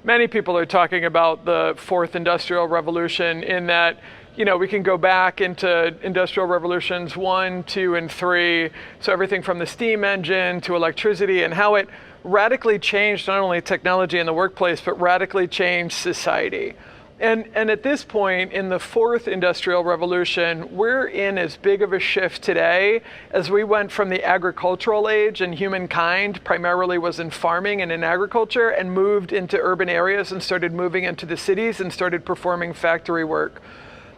many people are talking about the fourth industrial revolution in that, we can go back into industrial revolutions 1, 2, and 3. So everything from the steam engine to electricity and how it radically changed not only technology in the workplace, but radically changed society. And at this point in the fourth industrial revolution, we're in as big of a shift today as we went from the agricultural age, and humankind primarily was in farming and in agriculture, and moved into urban areas and started moving into the cities and started performing factory work.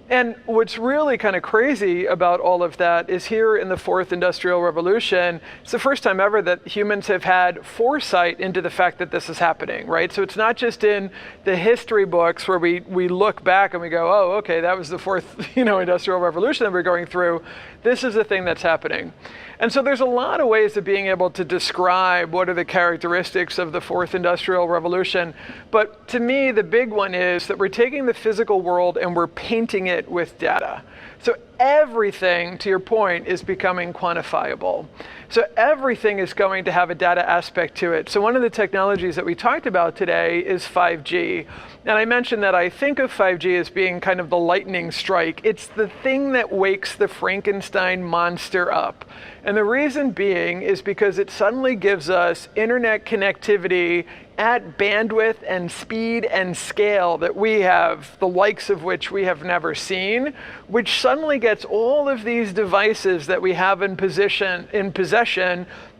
And what's really kind of crazy about all of that is here in the fourth industrial revolution, it's the first time ever that humans have had foresight into the fact that this is happening, right? So it's not just in the history books where we look back and we go, oh, okay, that was the fourth, industrial revolution that we're going through. This is the thing that's happening. And so there's a lot of ways of being able to describe what are the characteristics of the fourth industrial revolution. But to me, the big one is that we're taking the physical world and we're painting it with data. So everything, to your point, is becoming quantifiable. So everything is going to have a data aspect to it. So one of the technologies that we talked about today is 5G. And I mentioned that I think of 5G as being kind of the lightning strike. It's the thing that wakes the Frankenstein monster up. And the reason being is because it suddenly gives us internet connectivity at bandwidth and speed and scale that we have, the likes of which we have never seen, which suddenly gets all of these devices that we have in possession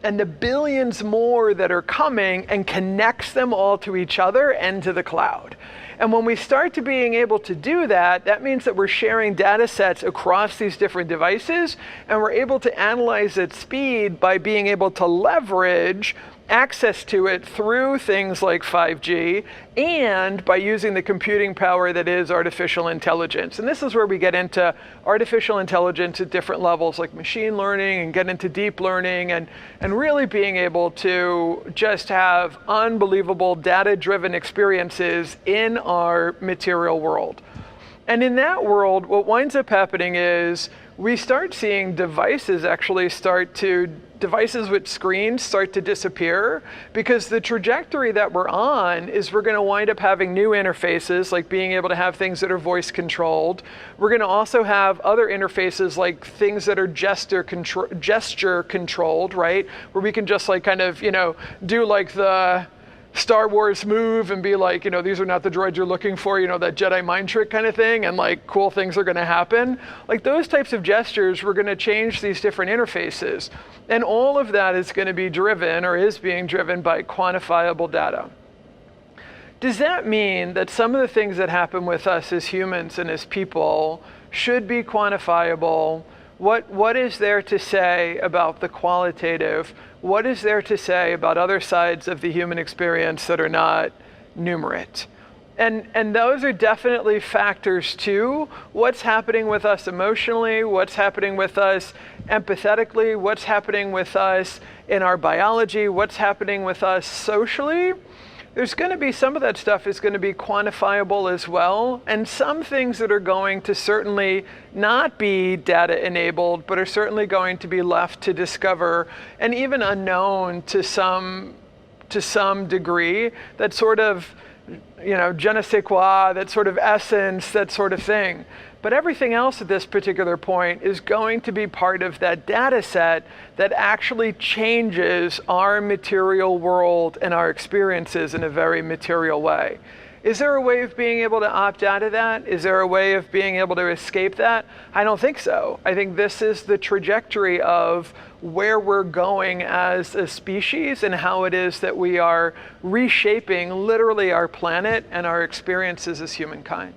and the billions more that are coming and connects them all to each other and to the cloud. And when we start to being able to do that, that means that we're sharing data sets across these different devices, and we're able to analyze at speed by being able to leverage access to it through things like 5G and by using the computing power that is artificial intelligence. And this is where we get into artificial intelligence at different levels like machine learning and get into deep learning and really being able to just have unbelievable data-driven experiences in our material world. And in that world, what winds up happening is we start seeing devices with screens start to disappear, because the trajectory that we're on is we're going to wind up having new interfaces, like being able to have things that are voice controlled. We're going to also have other interfaces like things that are gesture controlled, right? Where we can just do like the Star Wars move and be like, these are not the droids you're looking for, that Jedi mind trick kind of thing, and like cool things are going to happen. Like those types of gestures, we're going to change these different interfaces. And all of that is going to be driven, or is being driven, by quantifiable data. Does that mean that some of the things that happen with us as humans and as people should be quantifiable? What is there to say about the qualitative? What is there to say about other sides of the human experience that are not numerate? And those are definitely factors too. What's happening with us emotionally? What's happening with us empathetically? What's happening with us in our biology? What's happening with us socially? There's going to be some of that stuff is going to be quantifiable as well, and some things that are going to certainly not be data enabled, but are certainly going to be left to discover and even unknown to some degree. That sort of, je ne sais quoi, that sort of essence, that sort of thing. But everything else at this particular point is going to be part of that data set that actually changes our material world and our experiences in a very material way. Is there a way of being able to opt out of that? Is there a way of being able to escape that? I don't think so. I think this is the trajectory of where we're going as a species and how it is that we are reshaping literally our planet and our experiences as humankind.